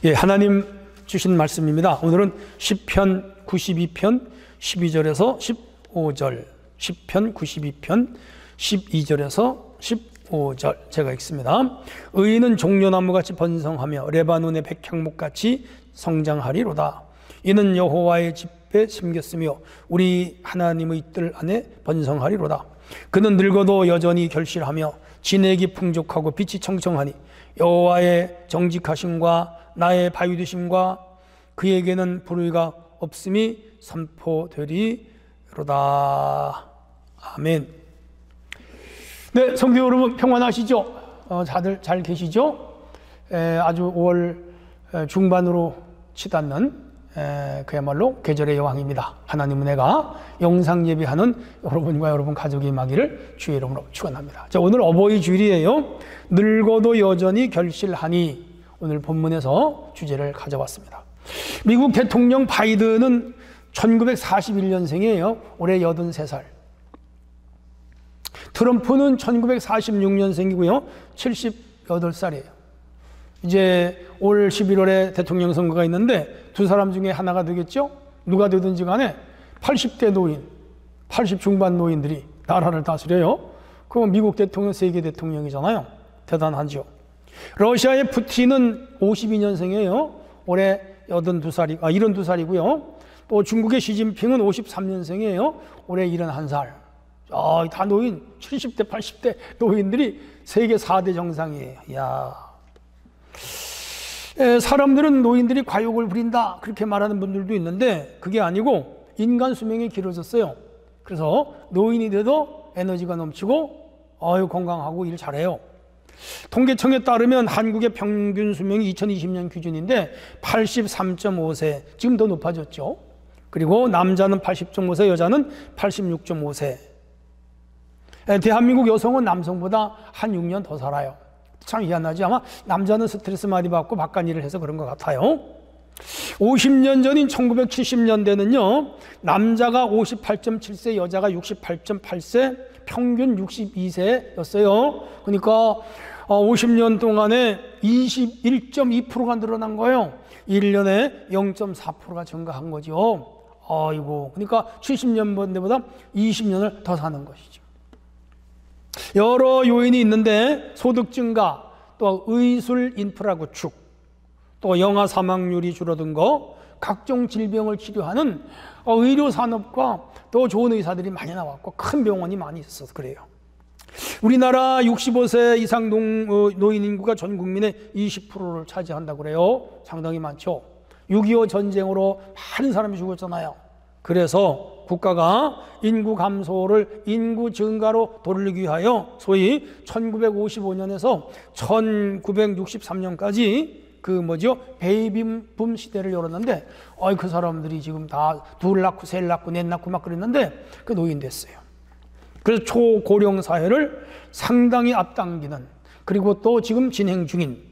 예, 하나님 주신 말씀입니다. 오늘은 시편 92편 12절에서 15절, 시편 92편 12절에서 15절 제가 읽습니다. 의인은 종려나무같이 번성하며 레바논의 백향목같이 성장하리로다. 이는 여호와의 집에 심겼으며 우리 하나님의 뜰 안에 번성하리로다. 그는 늙어도 여전히 결실하며 진액이 풍족하고 빛이 청청하니 여호와의 정직하심과 나의 바위되심과 그에게는 불의가 없음이 선포되리로다. 아멘. 네, 성도 여러분 평안하시죠? 다들 잘 계시죠? 아주 5월 중반으로 치닫는 그야말로 계절의 여왕입니다. 하나님 은혜가 영상 예배하는 여러분과 여러분 가족이 임하기를 주의 이름으로 축원합니다. 자, 오늘 어버이 주일이에요. 늙어도 여전히 결실하니 오늘 본문에서 주제를 가져왔습니다. 미국 대통령 바이든은 1941년생이에요. 올해 83살. 트럼프는 1946년생이고요. 78살이에요. 이제 올 11월에 대통령 선거가 있는데 두 사람 중에 하나가 되겠죠? 누가 되든지 간에 80대 노인, 80 중반 노인들이 나라를 다스려요. 그건 미국 대통령, 세계 대통령이잖아요. 대단하죠. 러시아의 푸틴은 52년생이에요. 올해 72살이고요. 또 중국의 시진핑은 53년생이에요. 올해 71살. 다 노인, 70대, 80대 노인들이 세계 4대 정상이에요. 이야. 사람들은 노인들이 과욕을 부린다 그렇게 말하는 분들도 있는데 그게 아니고 인간 수명이 길어졌어요. 그래서 노인이 돼도 에너지가 넘치고 건강하고 일 잘해요. 통계청에 따르면 한국의 평균 수명이 2020년 기준인데 83.5세, 지금 더 높아졌죠. 그리고 남자는 80.5세, 여자는 86.5세. 대한민국 여성은 남성보다 한 6년 더 살아요. 참 희한하지? 아마 남자는 스트레스 많이 받고 바깥일을 해서 그런 것 같아요. 50년 전인 1970년대는요 남자가 58.7세, 여자가 68.8세, 평균 62세였어요. 그러니까 50년 동안에 21.2%가 늘어난 거예요. 1년에 0.4%가 증가한 거죠. 아이고, 그러니까 70년대보다 20년을 더 사는 것이죠. 여러 요인이 있는데 소득 증가, 또 의술 인프라 구축, 또 영아 사망률이 줄어든 거, 각종 질병을 치료하는 의료 산업과 또 좋은 의사들이 많이 나왔고 큰 병원이 많이 있어서 그래요. 우리나라 65세 이상 노인 인구가 전 국민의 20%를 차지한다고 그래요. 상당히 많죠. 6.25 전쟁으로 많은 사람이 죽었잖아요. 그래서 국가가 인구 감소를 인구 증가로 돌리기 위하여 소위 1955년에서 1963년까지 베이비붐 시대를 열었는데 그 사람들이 지금 다 둘 낳고 셋 낳고 넷 낳고 막 그랬는데 그 노인 됐어요. 그래서 초고령 사회를 상당히 앞당기는, 그리고 또 지금 진행 중인,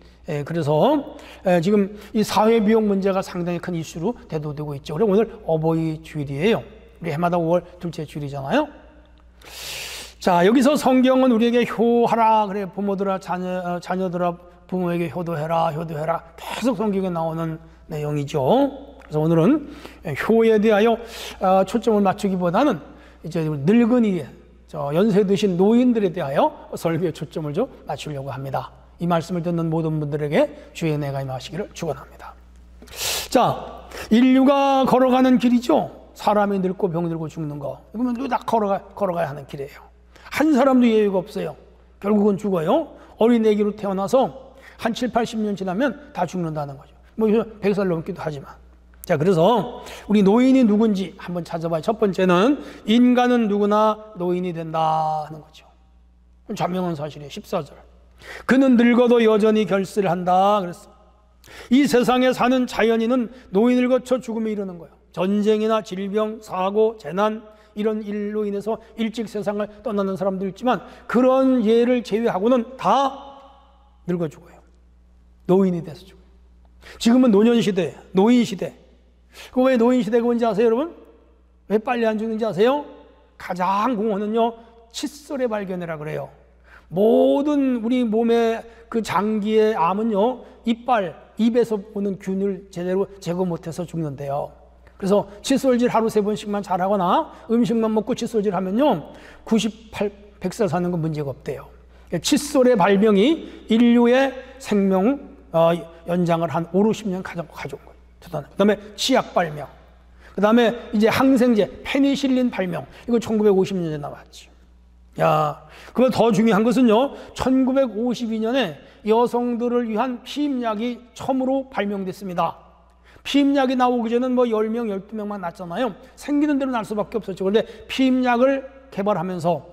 그래서 지금 이 사회 비용 문제가 상당히 큰 이슈로 대두되고 있죠. 그래서 오늘 어버이 주일이에요. 우리 해마다 5월 둘째 주일이잖아요. 자, 여기서 성경은 우리에게 효하라 그래. 부모들아 자녀들아 부모에게 효도해라 계속 성경에 나오는 내용이죠. 그래서 오늘은 효에 대하여 초점을 맞추기보다는 이제 늙은이, 연세 드신 노인들에 대하여 설교에 초점을 좀 맞추려고 합니다. 이 말씀을 듣는 모든 분들에게 주의 은혜가 임하시기를 축원합니다. 자, 인류가 걸어가는 길이죠. 사람이 늙고 병들고 죽는 거. 이거는 다 걸어가야 하는 길이에요. 한 사람도 예외가 없어요. 결국은 죽어요. 어린 애기로 태어나서 한 7, 80년 지나면 다 죽는다는 거죠. 100살 넘기도 하지만. 자, 그래서 우리 노인이 누군지 한번 찾아봐요. 첫 번째는 인간은 누구나 노인이 된다 하는 거죠. 자명한 사실이에요. 14절. 그는 늙어도 여전히 결실한다 그랬어. 이 세상에 사는 자연인은 노인을 거쳐 죽음에 이르는 거예요. 전쟁이나 질병, 사고, 재난 이런 일로 인해서 일찍 세상을 떠나는 사람도 있지만 그런 예를 제외하고는 다 늙어 죽어요. 노인이 돼서 죽어요. 지금은 노년시대, 노인시대. 그 왜 노인시대가 뭔지 아세요, 여러분? 왜 빨리 안 죽는지 아세요? 가장 공헌은요 칫솔의 발견이라 그래요. 모든 우리 몸의 그 장기의 암은요 이빨, 입에서 오는 균을 제대로 제거 못해서 죽는데요. 그래서 칫솔질 하루 3번씩만 잘하거나 음식만 먹고 칫솔질 하면요 100살 사는 건 문제가 없대요. 칫솔의 발명이 인류의 생명 연장을 한 5, 60년 가져온 거예요. 그 다음에 치약 발명, 그 다음에 이제 항생제 페니실린 발명, 이거 1950년에 나왔죠. 야, 그거 더 중요한 것은요 1952년에 여성들을 위한 피임약이 처음으로 발명됐습니다. 피임약이 나오기 전에는 뭐 10명, 12명만 낳잖아요. 생기는 대로 날 수밖에 없었죠. 그런데 피임약을 개발하면서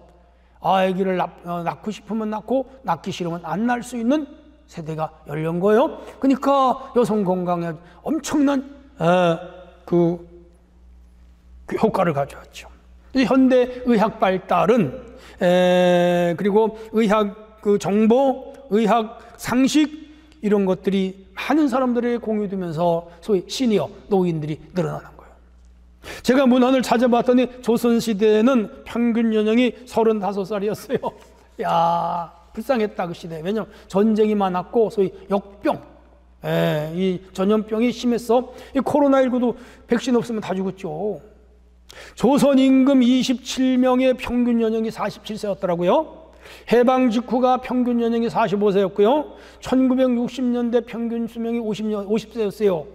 아기를 낳고 싶으면 낳고 낳기 싫으면 안 낳을 수 있는 세대가 열린 거예요. 그러니까 여성 건강에 엄청난 그 효과를 가져왔죠. 현대 의학 발달은 그리고 의학 그 정보, 의학 상식 이런 것들이 많은 사람들에게 공유되면서 소위 시니어 노인들이 늘어나는 거예요. 제가 문헌을 찾아봤더니 조선시대에는 평균 연령이 35살이었어요. 야, 불쌍했다 그 시대. 왜냐하면 전쟁이 많았고 소위 역병, 이 전염병이 심했어. 이 코로나19도 백신 없으면 다 죽었죠. 조선 임금 27명의 평균 연령이 47세였더라고요. 해방 직후가 평균 연령이 45세였고요. 1960년대 평균 수명이 50세였어요.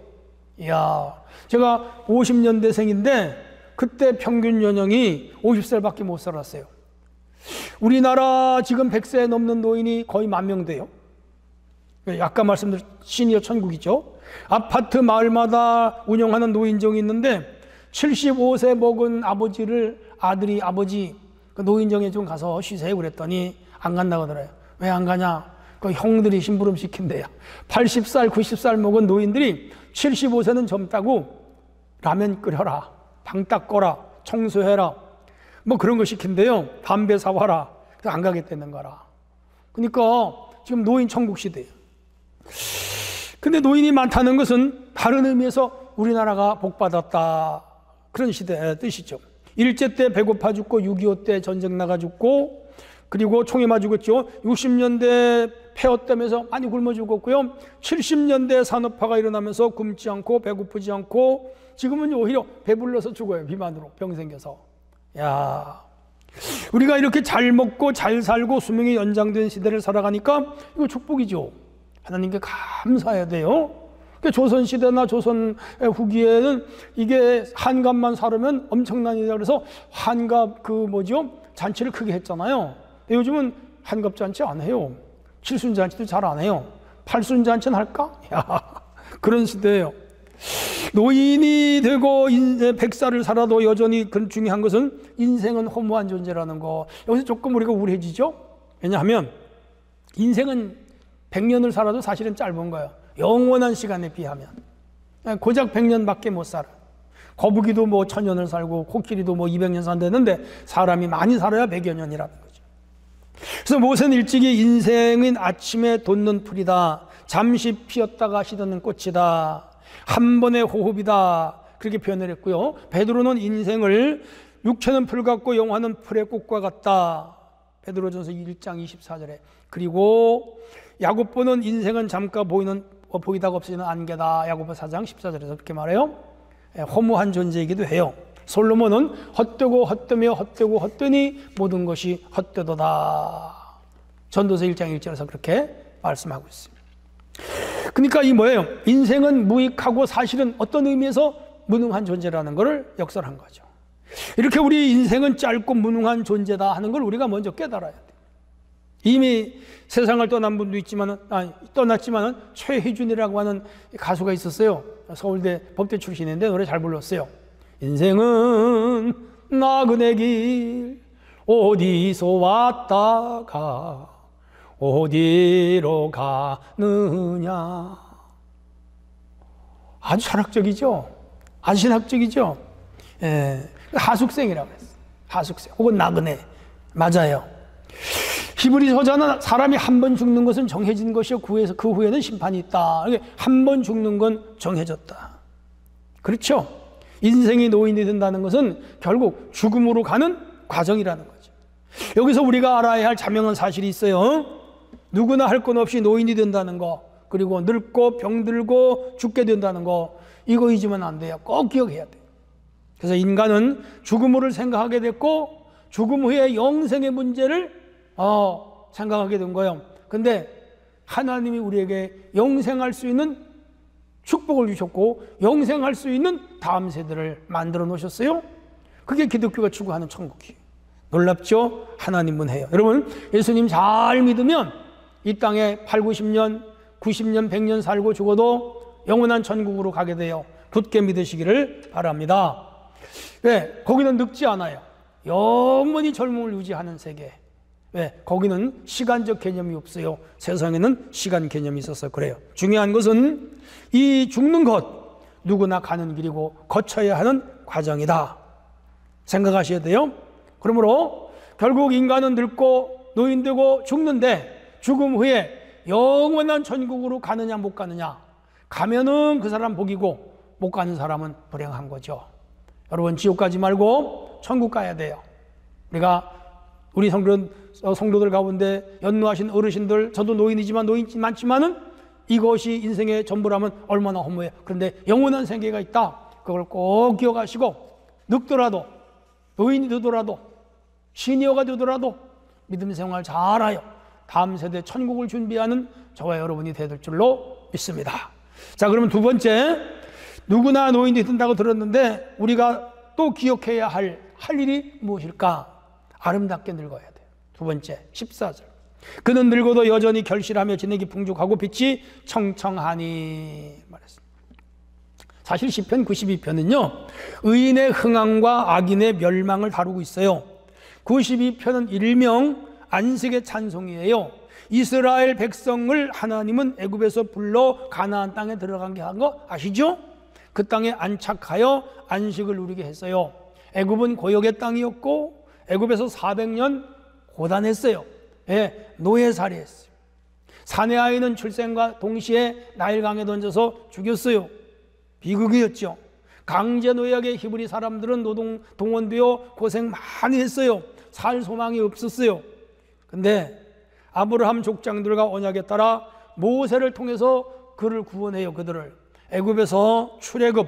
이야, 제가 50년대생인데 그때 평균 연령이 50살밖에 못 살았어요. 우리나라 지금 100세 넘는 노인이 거의 10,000명 돼요. 아까 말씀드린 시니어 천국이죠. 아파트 마을마다 운영하는 노인정이 있는데 75세 먹은 아버지를 아들이 아버지 그 노인정에 좀 가서 쉬세요 그랬더니 안 간다고 하더래요. 왜 안 가냐? 그 형들이 심부름 시킨대요. 80살, 90살 먹은 노인들이 75세는 젊다고 라면 끓여라, 방 닦아라, 청소해라, 뭐 그런 거 시킨대요. 담배 사와라. 그래서 안 가겠다는 거라. 그러니까 지금 노인 천국 시대예요. 근데 노인이 많다는 것은 다른 의미에서 우리나라가 복받았다, 그런 시대의 뜻이죠. 일제 때 배고파 죽고 6.25 때 전쟁 나가 죽고 그리고 총에 맞아 죽었죠. 60년대 폐허되면서 많이 굶어 죽었고요. 70년대 산업화가 일어나면서 굶지 않고 배고프지 않고 지금은 오히려 배불러서 죽어요. 비만으로 병 생겨서. 야, 우리가 이렇게 잘 먹고 잘 살고 수명이 연장된 시대를 살아가니까 이거 축복이죠. 하나님께 감사해야 돼요. 조선시대나 조선 후기에는 이게 한갑만 살으면 엄청난 일이라 그래서 한갑 잔치를 크게 했잖아요. 근데 요즘은 한갑 잔치 안 해요. 칠순 잔치도 잘 안 해요. 팔순 잔치는 할까? 야, 그런 시대예요. 노인이 되고 100살을 살아도 여전히 중요한 것은 인생은 허무한 존재라는 거. 여기서 조금 우리가 우울해지죠? 왜냐하면 인생은 100년을 살아도 사실은 짧은 거예요. 영원한 시간에 비하면 고작 100년밖에 못 살아. 거북이도 뭐 1000년을 살고 코끼리도 뭐 200년 산다는데 사람이 많이 살아야 100여 년이라는 거죠. 그래서 모세는 일찍이 인생은 아침에 돋는 풀이다, 잠시 피었다가 시드는 꽃이다, 한 번의 호흡이다, 그렇게 표현을 했고요. 베드로는 인생을 육체는 풀 같고 영화는 풀의 꽃과 같다, 베드로전서 1장 24절에. 그리고 야고보는 인생은 잠깐 보이다가 없어지는 안개다, 야고보 4장 14절에서 그렇게 말해요. 허무한 존재이기도 해요. 솔로몬은 헛되고 헛되며 헛되고 헛되니 모든 것이 헛되도다, 전도서 1장 1절에서 그렇게 말씀하고 있습니다. 그러니까 이 뭐예요? 인생은 무익하고 사실은 어떤 의미에서 무능한 존재라는 것을 역설한 거죠. 이렇게 우리 인생은 짧고 무능한 존재다 하는 걸 우리가 먼저 깨달아야 돼요. 이미 세상을 떠난 분도 떠났지만은 최희준이라고 하는 가수가 있었어요. 서울대 법대 출신인데 노래 잘 불렀어요. 인생은 나그네 길 어디서 왔다가 어디로 가느냐. 아주 철학적이죠. 아주 신학적이죠. 하숙생이라고 했어요. 하숙생 혹은 나그네. 맞아요. 히브리 서자는 사람이 한 번 죽는 것은 정해진 것이요 그 후에는 심판이 있다. 한 번 죽는 건 정해졌다. 그렇죠? 인생이 노인이 된다는 것은 결국 죽음으로 가는 과정이라는 거죠. 여기서 우리가 알아야 할 자명한 사실이 있어요. 누구나 할 것 없이 노인이 된다는 거, 그리고 늙고 병들고 죽게 된다는 거, 이거 잊으면 안 돼요. 꼭 기억해야 돼요. 그래서 인간은 죽음을 생각하게 됐고 죽음 후에 영생의 문제를 생각하게 된 거예요. 근데 하나님이 우리에게 영생할 수 있는 축복을 주셨고 영생할 수 있는 다음 세대를 만들어 놓으셨어요. 그게 기독교가 추구하는 천국이에요. 놀랍죠? 하나님은 해요. 여러분, 예수님 잘 믿으면 이 땅에 8, 90년, 90년, 100년 살고 죽어도 영원한 천국으로 가게 돼요. 굳게 믿으시기를 바랍니다. 왜? 거기는 늙지 않아요. 영원히 젊음을 유지하는 세계. 왜? 거기는 시간적 개념이 없어요. 세상에는 시간 개념이 있어서 그래요. 중요한 것은 이 죽는 것, 누구나 가는 길이고 거쳐야 하는 과정이다. 생각하셔야 돼요. 그러므로 결국 인간은 늙고 노인되고 죽는데 죽음 후에 영원한 천국으로 가느냐 못 가느냐, 가면은 그 사람 복이고 못 가는 사람은 불행한 거죠. 여러분, 지옥 가지 말고 천국 가야 돼요. 우리 성도들 가운데 연로하신 어르신들, 저도 노인이지만 노인이 많지만은 이것이 인생의 전부라면 얼마나 허무해요. 그런데 영원한 세계가 있다. 그걸 꼭 기억하시고 늙더라도, 노인이 되더라도, 시니어가 되더라도 믿음 생활 잘하여 다음 세대 천국을 준비하는 저와 여러분이 되될 줄로 믿습니다. 자, 그러면 두 번째, 누구나 노인이 된다고 들었는데 우리가 또 기억해야 할 일이 무엇일까? 아름답게 늙어야 돼요. 두 번째, 14절. 그는 늙어도 여전히 결실하며 진액이 풍족하고 빛이 청청하니 말했습니다. 사실 시편 92편은요 의인의 흥황과 악인의 멸망을 다루고 있어요. 92편은 일명 안식의 찬송이에요. 이스라엘 백성을 하나님은 애굽에서 불러 가나안 땅에 들어가게 한 거 아시죠? 그 땅에 안착하여 안식을 누리게 했어요. 애굽은 고역의 땅이었고 애굽에서 400년 고단했어요. 노예살이했어요. 사내 아이는 출생과 동시에 나일강에 던져서 죽였어요. 비극이었죠. 강제 노예의 히브리 사람들은 동원되어 고생 많이 했어요. 살 소망이 없었어요. 근데 아브라함 족장들과 언약에 따라 모세를 통해서 그를 구원해요. 그들을 애굽에서 출애굽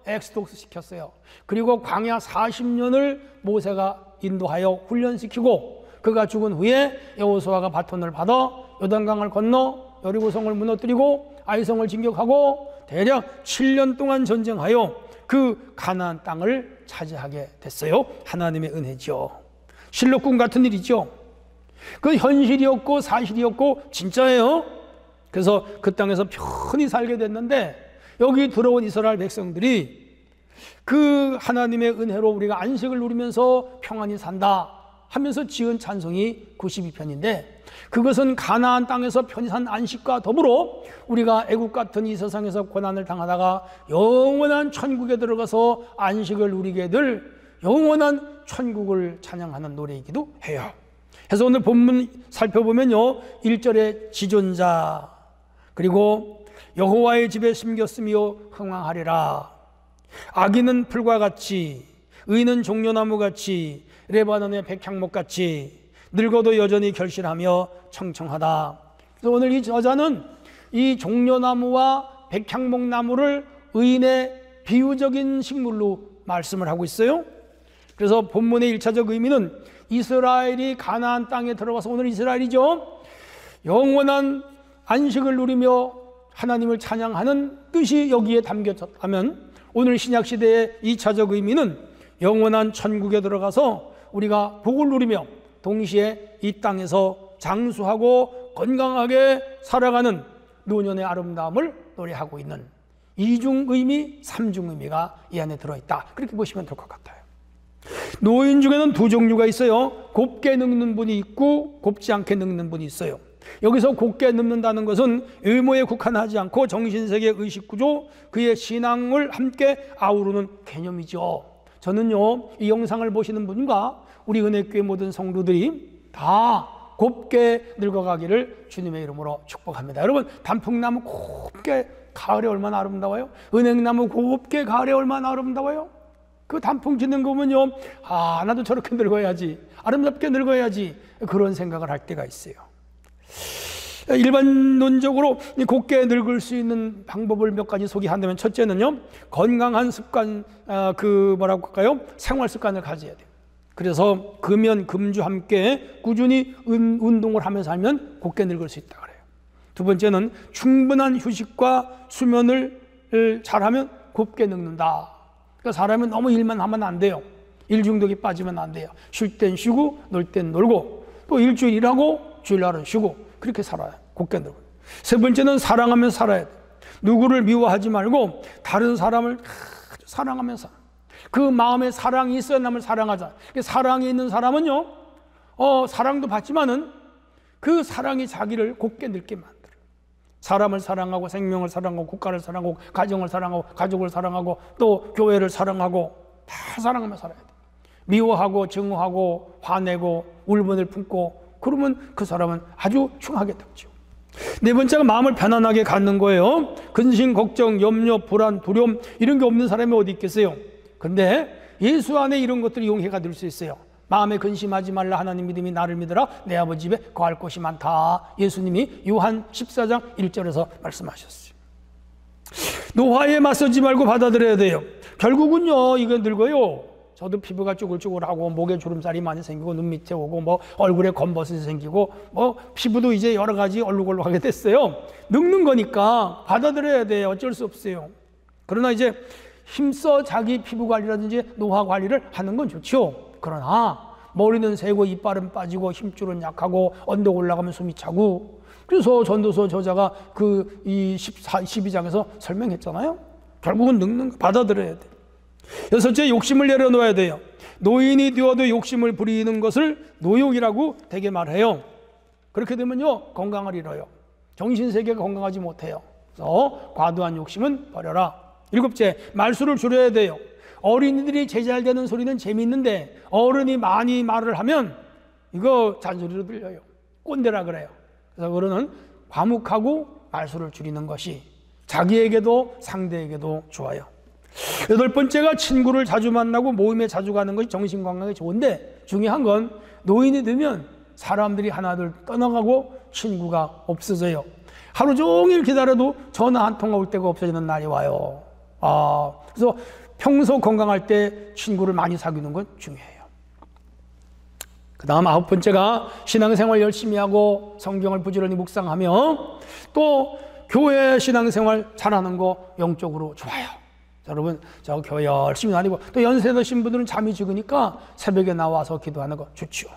엑스독스 시켰어요. 그리고 광야 40년을 모세가 인도하여 훈련시키고 그가 죽은 후에 여호수아가 바톤을 받아 요단강을 건너 여리고성을 무너뜨리고 아이성을 진격하고 대략 7년 동안 전쟁하여 그 가나안 땅을 차지하게 됐어요. 하나님의 은혜죠. 실록군 같은 일이죠. 그 현실이었고 사실이었고 진짜예요. 그래서 그 땅에서 편히 살게 됐는데 여기 들어온 이스라엘 백성들이 그 하나님의 은혜로 우리가 안식을 누리면서 평안히 산다 하면서 지은 찬송이 92편인데 그것은 가나안 땅에서 편히 산 안식과 더불어 우리가 애국 같은 이 세상에서 고난을 당하다가 영원한 천국에 들어가서 안식을 누리게 될 영원한 천국을 찬양하는 노래이기도 해요. 그래서 오늘 본문 살펴보면요 1절에 지존자, 그리고 여호와의 집에 심겼으며 흥왕하리라. 악인은 풀과 같이, 의인은 종려나무 같이, 레바논의 백향목 같이 늙어도 여전히 결실하며 청청하다. 그래서 오늘 이 저자는 이 종려나무와 백향목나무를 의인의 비유적인 식물로 말씀을 하고 있어요. 그래서 본문의 1차적 의미는 이스라엘이 가나안 땅에 들어가서, 오늘 이스라엘이죠, 영원한 안식을 누리며 하나님을 찬양하는 뜻이 여기에 담겨졌다면 오늘 신약시대의 2차적 의미는 영원한 천국에 들어가서 우리가 복을 누리며 동시에 이 땅에서 장수하고 건강하게 살아가는 노년의 아름다움을 노래하고 있는 이중 의미, 삼중 의미가 이 안에 들어있다. 그렇게 보시면 될 것 같아요. 노인 중에는 두 종류가 있어요. 곱게 늙는 분이 있고 곱지 않게 늙는 분이 있어요. 여기서 곱게 늙는다는 것은 외모에 국한하지 않고 정신세계 의식구조, 그의 신앙을 함께 아우르는 개념이죠. 저는요 이 영상을 보시는 분과 우리 은혜교회 모든 성도들이 다 곱게 늙어가기를 주님의 이름으로 축복합니다. 여러분, 단풍나무 곱게 가을에 얼마나 아름다워요? 은행나무 곱게 가을에 얼마나 아름다워요? 그 단풍 짓는 거 보면요, 나도 저렇게 늙어야지, 아름답게 늙어야지, 그런 생각을 할 때가 있어요. 일반론적으로 곱게 늙을 수 있는 방법을 몇 가지 소개한다면, 첫째는요, 건강한 습관, 뭐라고 할까요? 생활 습관을 가져야 돼요. 그래서 금연, 금주 함께 꾸준히 운동을 하면서 하면 곱게 늙을 수 있다 그래요. 두 번째는 충분한 휴식과 수면을 잘하면 곱게 늙는다. 그러니까 사람이 너무 일만 하면 안 돼요. 일 중독에 빠지면 안 돼요. 쉴 땐 쉬고 놀 땐 놀고, 또 일주일 일하고 주일날은 쉬고, 그렇게 살아요. 곱게 늙어요. 세 번째는 사랑하면서 살아야 돼요. 누구를 미워하지 말고 다른 사람을 사랑하면서, 그 마음에 사랑이 있어야 남을 사랑하자. 사랑이 있는 사람은요, 사랑도 받지만은 그 사랑이 자기를 곱게 늙게 만들어요. 사람을 사랑하고 생명을 사랑하고 국가를 사랑하고 가정을 사랑하고 가족을 사랑하고 또 교회를 사랑하고 다 사랑하며 살아야 돼요. 미워하고 증오하고 화내고 울분을 품고 그러면 그 사람은 아주 흉하게 되죠. 네 번째가 마음을 편안하게 갖는 거예요. 근심, 걱정, 염려, 불안, 두려움 이런 게 없는 사람이 어디 있겠어요? 근데 예수 안에 이런 것들이 용해가 될 수 있어요. 마음에 근심하지 말라. 하나님 믿음이 나를 믿어라. 내 아버지 집에 거할 곳이 많다. 예수님이 요한 14장 1절에서 말씀하셨어요. 노화에 맞서지 말고 받아들여야 돼요. 결국은요, 이거 늙어요. 저도 피부가 쭈글쭈글하고 목에 주름살이 많이 생기고 눈 밑에 오고 뭐 얼굴에 검버섯이 생기고 뭐 피부도 이제 여러 가지 얼룩얼룩하게 됐어요. 늙는 거니까 받아들여야 돼요. 어쩔 수 없어요. 그러나 이제 힘써 자기 피부 관리라든지 노화 관리를 하는 건 좋죠. 그러나 머리는 새고 이빨은 빠지고 힘줄은 약하고 언덕 올라가면 숨이 차고, 그래서 전도서 저자가 이 12장에서 설명했잖아요. 결국은 늙는 거 받아들여야 돼요. 여섯째, 욕심을 내려놓아야 돼요. 노인이 되어도 욕심을 부리는 것을 노욕이라고 되게 말해요. 그렇게 되면요, 건강을 잃어요. 정신세계가 건강하지 못해요. 그래서 과도한 욕심은 버려라. 일곱째, 말수를 줄여야 돼요. 어린이들이 제잘되는 소리는 재미있는데 어른이 많이 말을 하면 이거 잔소리로 들려요. 꼰대라 그래요. 그래서 어른은 과묵하고 말수를 줄이는 것이 자기에게도 상대에게도 좋아요. 여덟 번째가 친구를 자주 만나고 모임에 자주 가는 것이 정신건강에 좋은데, 중요한 건 노인이 되면 사람들이 하나둘 떠나가고 친구가 없어져요. 하루 종일 기다려도 전화 한 통화 올 때가 없어지는 날이 와요. 그래서 평소 건강할 때 친구를 많이 사귀는 건 중요해요. 그 다음 아홉 번째가 신앙생활 열심히 하고 성경을 부지런히 묵상하며 또 교회 신앙생활 잘하는 거 영적으로 좋아요. 여러분, 저 교회 열심히 다니고 또 연세 드신 분들은 잠이 적으니까 새벽에 나와서 기도하는 거 좋죠.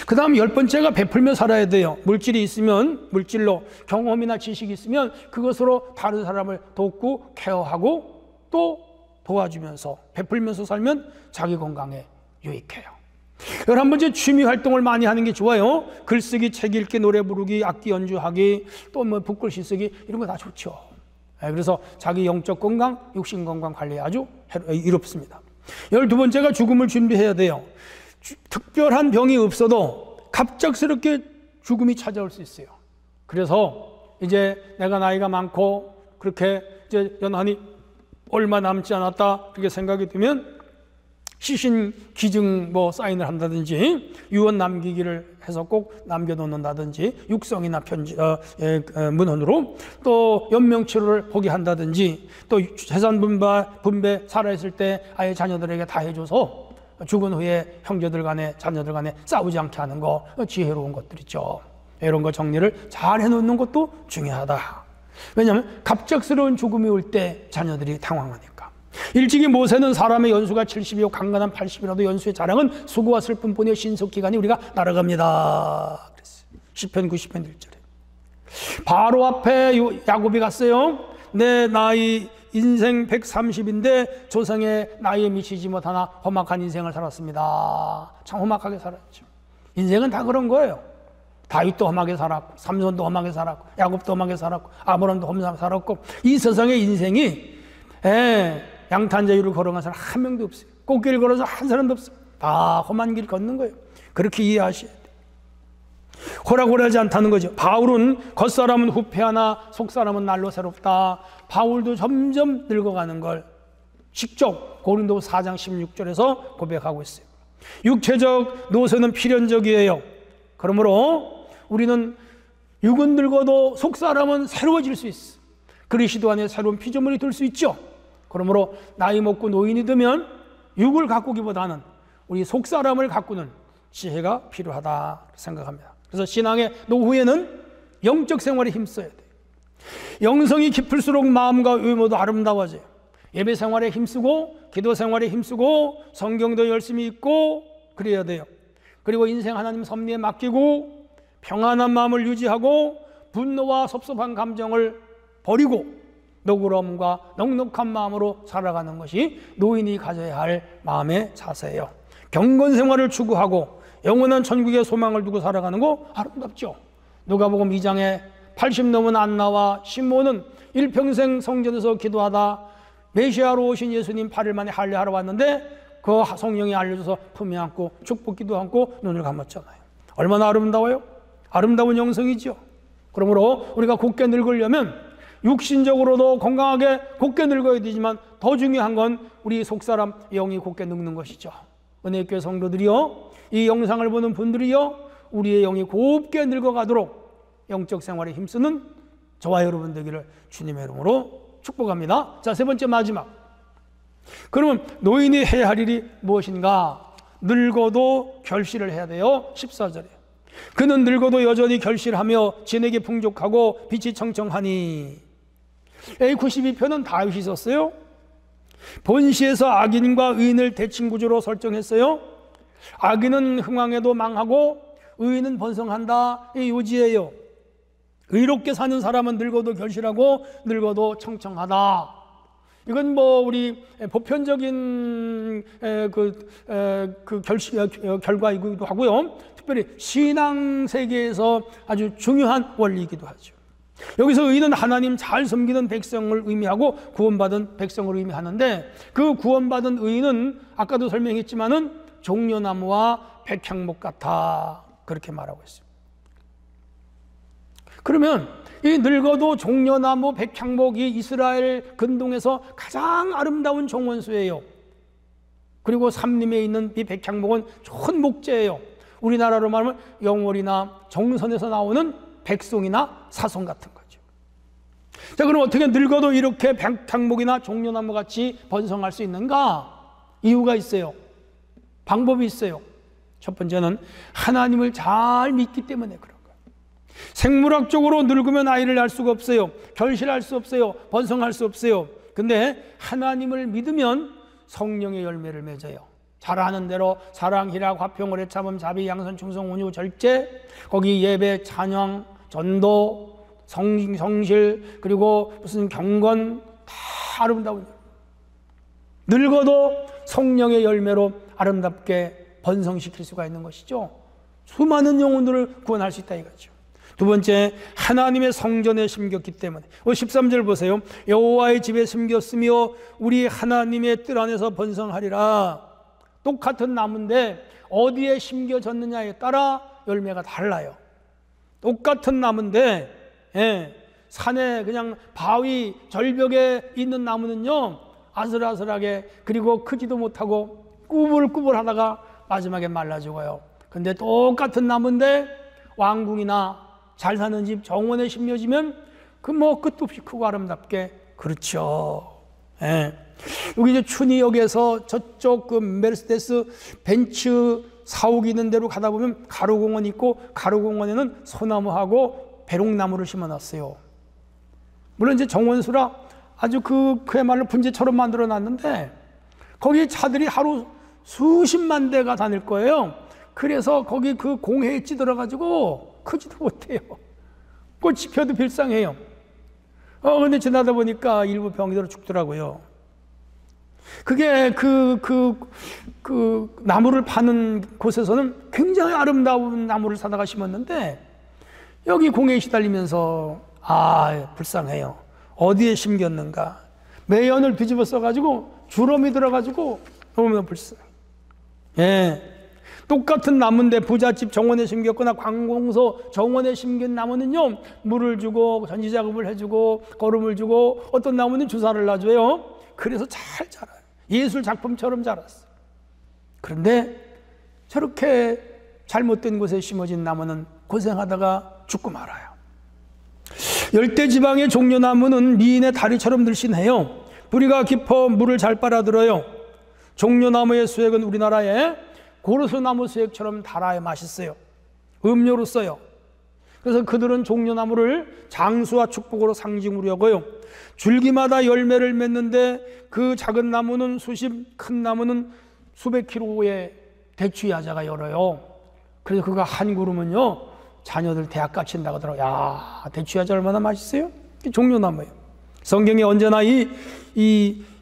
그 다음 열 번째가 베풀며 살아야 돼요. 물질이 있으면 물질로, 경험이나 지식이 있으면 그것으로 다른 사람을 돕고 케어하고 또 도와주면서 베풀면서 살면 자기 건강에 유익해요. 11번째, 취미 활동을 많이 하는 게 좋아요. 글쓰기, 책 읽기, 노래 부르기, 악기 연주하기, 또 뭐 붓글씨 쓰기 이런 거 다 좋죠. 그래서 자기 영적 건강, 육신 건강 관리에 아주 이롭습니다. 12번째가 죽음을 준비해야 돼요. 특별한 병이 없어도 갑작스럽게 죽음이 찾아올 수 있어요. 그래서 이제 내가 나이가 많고 그렇게 이제 연한이 얼마 남지 않았다 그렇게 생각이 들면 시신 기증 사인을 한다든지 유언 남기기를 해서 꼭 남겨놓는다든지 육성이나 편지 문헌으로 또 연명치료를 포기한다든지 또 재산 분배 살아있을 때 아예 자녀들에게 다 해줘서 죽은 후에 형제들 간에 자녀들 간에 싸우지 않게 하는 거 지혜로운 것들이죠. 이런 거 정리를 잘 해놓는 것도 중요하다. 왜냐하면 갑작스러운 죽음이 올 때 자녀들이 당황하니까. 일찍이 모세는 사람의 연수가 70이요 강간한 80이라도 연수의 자랑은 수고와 슬픔뿐이요 신속기간이 우리가 날아갑니다. 그랬어요. 시편 90편 1절에. 바로 앞에 야곱이 갔어요. 내 나이 인생 130인데 조상의 나이에 미치지 못하나 험악한 인생을 살았습니다. 참 험악하게 살았죠. 인생은 다 그런 거예요. 다윗도 험하게 살았고 삼손도 험하게 살았고 야곱도 험하게 살았고 아브람도 험하게 살았고 이 세상의 인생이 양탄자 위를 걸어간 사람 한 명도 없어요. 꽃길을 걸어서 한 사람도 없어요. 다 험한 길 걷는 거예요. 그렇게 이해하셔야 돼요. 호락호락하지 않다는 거죠. 바울은 겉사람은 후패하나 속사람은 날로 새롭다. 바울도 점점 늙어가는 걸 직접 고린도 4장 16절에서 고백하고 있어요. 육체적 노쇠는 필연적이에요. 그러므로 우리는 육은 늙어도 속사람은 새로워질 수 있어. 그리스도 안에 새로운 피조물이 될 수 있죠. 그러므로 나이 먹고 노인이 되면 육을 가꾸기보다는 우리 속사람을 가꾸는 지혜가 필요하다 생각합니다. 그래서 신앙의 노후에는 영적 생활에 힘써야 돼요. 영성이 깊을수록 마음과 의모도 아름다워져요. 예배 생활에 힘쓰고 기도 생활에 힘쓰고 성경도 열심히 읽고 그래야 돼요. 그리고 인생 하나님 섭리에 맡기고 평안한 마음을 유지하고 분노와 섭섭한 감정을 버리고 너그러움과 넉넉한 마음으로 살아가는 것이 노인이 가져야 할 마음의 자세예요. 경건 생활을 추구하고 영원한 천국의 소망을 두고 살아가는 거 아름답죠. 누가복음 2장에 80 넘은 안나와 시몬은 일평생 성전에서 기도하다 메시아로 오신 예수님 8일 만에 할례하러 왔는데 그 성령이 알려줘서 품에 안고 축복기도 하고 눈을 감았잖아요. 얼마나 아름다워요? 아름다운 영성이죠. 그러므로 우리가 곧게 늙으려면 육신적으로도 건강하게 곧게 늙어야 되지만 더 중요한 건 우리 속사람 영이 곧게 늙는 것이죠. 은혜교회 성도들이요, 이 영상을 보는 분들이요, 우리의 영이 곱게 늙어가도록 영적 생활에 힘쓰는 저와 여러분 되기를 주님의 이름으로 축복합니다. 자, 세 번째 마지막. 그러면 노인이 해야 할 일이 무엇인가? 늙어도 결실을 해야 돼요. 14절에 그는 늙어도 여전히 결실하며 진액이 풍족하고 빛이 청청하니. A92편은 다윗이 썼어요. 본시에서 악인과 의인을 대칭구조로 설정했어요. 악인은 흥왕에도 망하고 의인은 번성한다. 이 요지예요. 의롭게 사는 사람은 늙어도 결실하고 늙어도 청청하다. 이건 뭐 우리 보편적인 결과이기도 하고요. 특별히 신앙 세계에서 아주 중요한 원리이기도 하죠. 여기서 의는 하나님 잘 섬기는 백성을 의미하고 구원받은 백성을 의미하는데, 그 구원받은 의는 아까도 설명했지만은 종려나무와 백향목 같아, 그렇게 말하고 있습니다. 그러면 이 늙어도 종려나무 백향목이 이스라엘 근동에서 가장 아름다운 정원수예요. 그리고 삼림에 있는 이 백향목은 좋은 목재예요. 우리나라로 말하면 영월이나 정선에서 나오는 백송이나 사송 같은 거죠. 자, 그럼 어떻게 늙어도 이렇게 백향목이나 종려나무 같이 번성할 수 있는가? 이유가 있어요. 방법이 있어요. 첫 번째는 하나님을 잘 믿기 때문에 그런 거예요. 생물학적으로 늙으면 아이를 낳을 수가 없어요. 결실할 수 없어요. 번성할 수 없어요. 근데 하나님을 믿으면 성령의 열매를 맺어요. 잘 아는 대로 사랑, 희락, 화평, 오래 참음, 자비, 양선, 충성, 온유, 절제, 거기 예배, 찬양, 전도, 성실, 그리고 무슨 경건, 다 아름다운. 늙어도 성령의 열매로 아름답게 번성시킬 수가 있는 것이죠. 수많은 영혼들을 구원할 수 있다 이거죠. 두 번째, 하나님의 성전에 심겼기 때문에. 13절 보세요. 여호와의 집에 심겼으며 우리 하나님의 뜰 안에서 번성하리라. 똑같은 나무인데 어디에 심겨졌느냐에 따라 열매가 달라요. 똑같은 나무인데 산에 그냥 바위 절벽에 있는 나무는요 아슬아슬하게, 그리고 크지도 못하고 꾸불꾸불 하다가 마지막에 말라 죽어요. 근데 똑같은 나무인데 왕궁이나 잘 사는 집 정원에 심겨지면 그 뭐 끝도 없이 크고 아름답게. 그렇죠. 여기 이제 춘희역에서 저쪽 그 메르세데스 벤츠 사옥이 있는 데로 가다 보면 가로공원이 있고, 가로공원에는 소나무하고 배롱나무를 심어놨어요. 물론 이제 정원수라 아주 그야말로 분재처럼 만들어 놨는데 거기 차들이 하루 수십만 대가 다닐 거예요. 그래서 거기 그 공해에 찌들어가지고 크지도 못해요. 꽃이 펴도 빌상해요. 근데 지나다 보니까 일부 병들어 죽더라고요. 그게 나무를 파는 곳에서는 굉장히 아름다운 나무를 사다가 심었는데 여기 공해에 시달리면서 불쌍해요. 어디에 심겼는가? 매연을 뒤집어 써가지고 주름이 들어가지고 너무너무 불쌍해. 똑같은 나무인데 부잣집 정원에 심겼거나 관공서 정원에 심긴 나무는요 물을 주고 전지작업을 해주고 거름을 주고, 어떤 나무는 주사를 놔줘요. 그래서 잘 자라요. 예술 작품처럼 자랐어요. 그런데 저렇게 잘못된 곳에 심어진 나무는 고생하다가 죽고 말아요. 열대지방의 종려나무는 미인의 다리처럼 늘씬해요. 뿌리가 깊어 물을 잘 빨아들어요. 종려나무의 수액은 우리나라의 고르쇠나무 수액처럼 달아야 맛있어요. 음료로 써요. 그래서 그들은 종려나무를 장수와 축복으로 상징으로 여겨요. 줄기마다 열매를 맺는데 그 작은 나무는 수십, 큰 나무는 수백 킬로의 대추야자가 열어요. 그래서 그가 한 그루면요, 자녀들 대학 가친다고 하더라고요. 야, 대추야자 얼마나 맛있어요? 종려나무예요. 성경에 언제나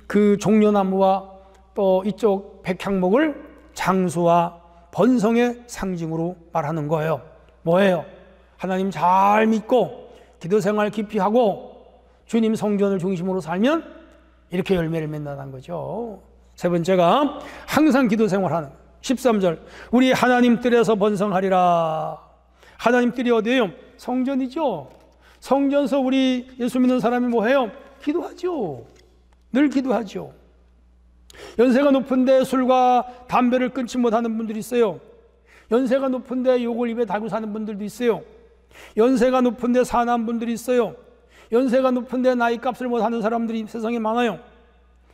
그 종려나무와 또 이쪽 백향목을 장수와 번성의 상징으로 말하는 거예요. 뭐예요? 하나님 잘 믿고 기도 생활 깊이 하고 주님 성전을 중심으로 살면 이렇게 열매를 맺는다는 거죠. 세 번째가 항상 기도 생활하는 13절, 우리 하나님 뜰에서 번성하리라. 하나님 뜰이 어디예요? 성전이죠. 성전에서 우리 예수 믿는 사람이 뭐해요? 기도하죠. 늘 기도하죠. 연세가 높은데 술과 담배를 끊지 못하는 분들이 있어요. 연세가 높은데 욕을 입에 달고 사는 분들도 있어요. 연세가 높은데 사나운 분들이 있어요. 연세가 높은데 나이값을 못하는 사람들이 세상에 많아요.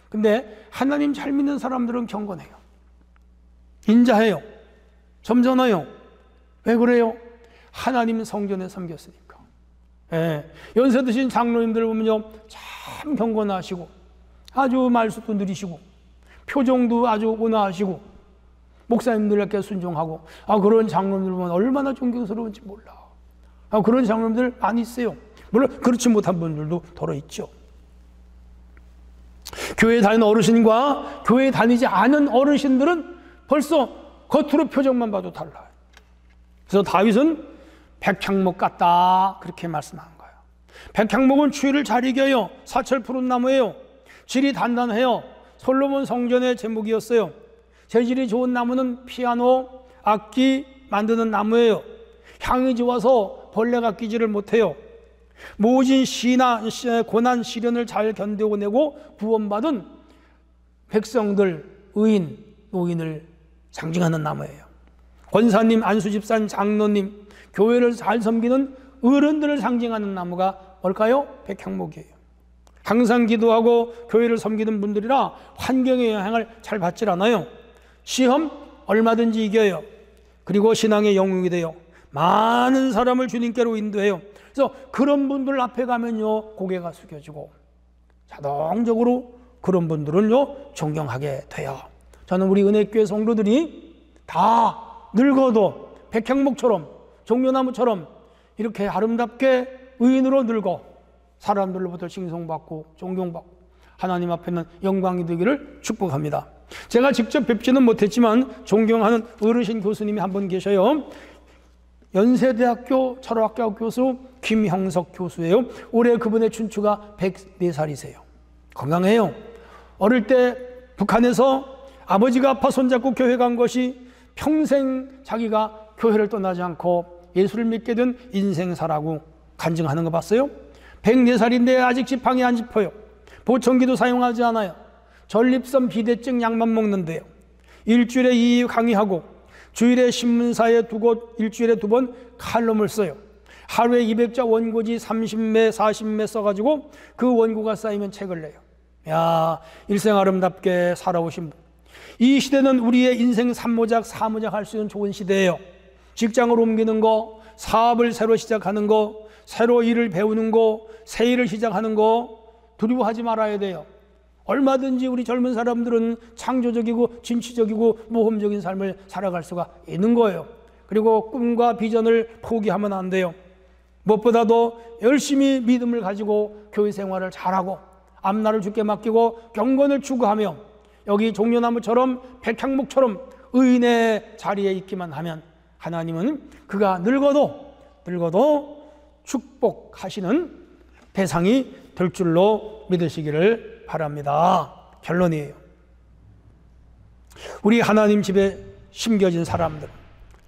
근데 하나님 잘 믿는 사람들은 경건해요. 인자해요. 점잖아요. 왜 그래요? 하나님 성전에 섬겼으니까. 예. 연세 드신 장로님들 보면요, 참 경건하시고 아주 말수도 느리시고 표정도 아주 온화하시고 목사님들에게 순종하고, 그런 장로님들 보면 얼마나 존경스러운지 몰라. 그런 장로님들 많이 있어요. 물론 그렇지 못한 분들도 더러 있죠. 교회 다니는 어르신과 교회 다니지 않은 어르신들은 벌써 겉으로 표정만 봐도 달라요. 그래서 다윗은 백향목 같다 그렇게 말씀한 거예요. 백향목은 추위를 잘 이겨요. 사철 푸른 나무예요. 질이 단단해요. 솔로몬 성전의 제목이었어요. 재질이 좋은 나무는 피아노, 악기 만드는 나무예요. 향이 좋아서 벌레가 끼지를 못해요. 모진 고난 시련을 잘 견뎌내고 구원받은 백성들, 의인, 노인을 상징하는 나무예요. 권사님, 안수집산, 장로님, 교회를 잘 섬기는 어른들을 상징하는 나무가 뭘까요? 백향목이에요. 항상 기도하고 교회를 섬기는 분들이라 환경의 영향을 잘 받질 않아요. 시험 얼마든지 이겨요. 그리고 신앙의 영웅이 돼요. 많은 사람을 주님께로 인도해요. 그래서 그런 분들 앞에 가면요, 고개가 숙여지고 자동적으로 그런 분들은요, 존경하게 돼요. 저는 우리 은혜교회 성도들이 다 늙어도 백향목처럼 종려나무처럼 이렇게 아름답게 의인으로 늙어 사람들로부터 칭송받고 존경받고 하나님 앞에는 영광이 되기를 축복합니다. 제가 직접 뵙지는 못했지만 존경하는 어르신 교수님이 한 분 계셔요. 연세대학교 철학학교 교수 김형석 교수예요. 올해 그분의 춘추가 104살이세요. 건강해요. 어릴 때 북한에서 아버지가 아파 손잡고 교회 간 것이 평생 자기가 교회를 떠나지 않고 예수를 믿게 된 인생사라고 간증하는 거 봤어요? 104살인데 아직 지팡이 안 짚어요. 보청기도 사용하지 않아요. 전립선 비대증 약만 먹는데요. 일주일에 2회 강의하고 주일에 신문사에 두고 일주일에 2번 칼럼을 써요. 하루에 200자 원고지 30매 40매 써가지고 그 원고가 쌓이면 책을 내요. 야, 일생 아름답게 살아오신 분. 이 시대는 우리의 인생 3모작 4모작 할 수 있는 좋은 시대예요. 직장을 옮기는 거, 사업을 새로 시작하는 거, 새로 일을 배우는 거, 새 일을 시작하는 거 두려워하지 말아야 돼요. 얼마든지 우리 젊은 사람들은 창조적이고 진취적이고 모험적인 삶을 살아갈 수가 있는 거예요. 그리고 꿈과 비전을 포기하면 안 돼요. 무엇보다도 열심히 믿음을 가지고 교회 생활을 잘하고 앞날을 주께 맡기고 경건을 추구하며 여기 종려나무처럼 백향목처럼 의인의 자리에 있기만 하면 하나님은 그가 늙어도 축복하시는 대상이 될 줄로 믿으시기를 바랍니다. 결론이에요. 우리 하나님 집에 심겨진 사람들,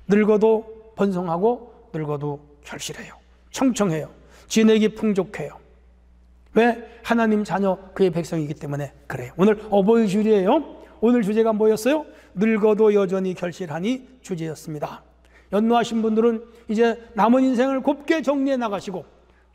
늙어도 번성하고 늙어도 결실해요. 청청해요. 지내기 풍족해요. 왜? 하나님 자녀 그의 백성이기 때문에 그래요. 오늘 어버이 주일이에요. 오늘 주제가 뭐였어요? 늙어도 여전히 결실하니 주제였습니다. 연로하신 분들은 이제 남은 인생을 곱게 정리해 나가시고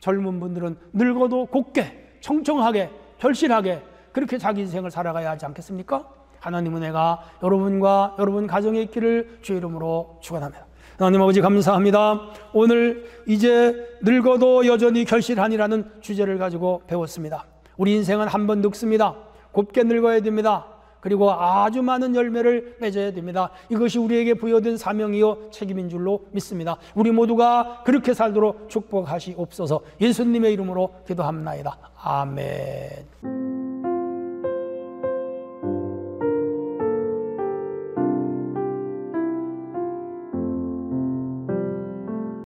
젊은 분들은 늙어도 곱게, 청청하게, 결실하게 그렇게 자기 인생을 살아가야 하지 않겠습니까? 하나님은 은혜가 여러분과 여러분 가정에 있기를 주의 이름으로 축원합니다. 하나님 아버지 감사합니다. 오늘 이제 늙어도 여전히 결실하니라는 주제를 가지고 배웠습니다. 우리 인생은 한 번 늙습니다. 곱게 늙어야 됩니다. 그리고 아주 많은 열매를 맺어야 됩니다. 이것이 우리에게 부여된 사명이요 책임인 줄로 믿습니다. 우리 모두가 그렇게 살도록 축복하시옵소서. 예수님의 이름으로 기도합나이다. 아멘.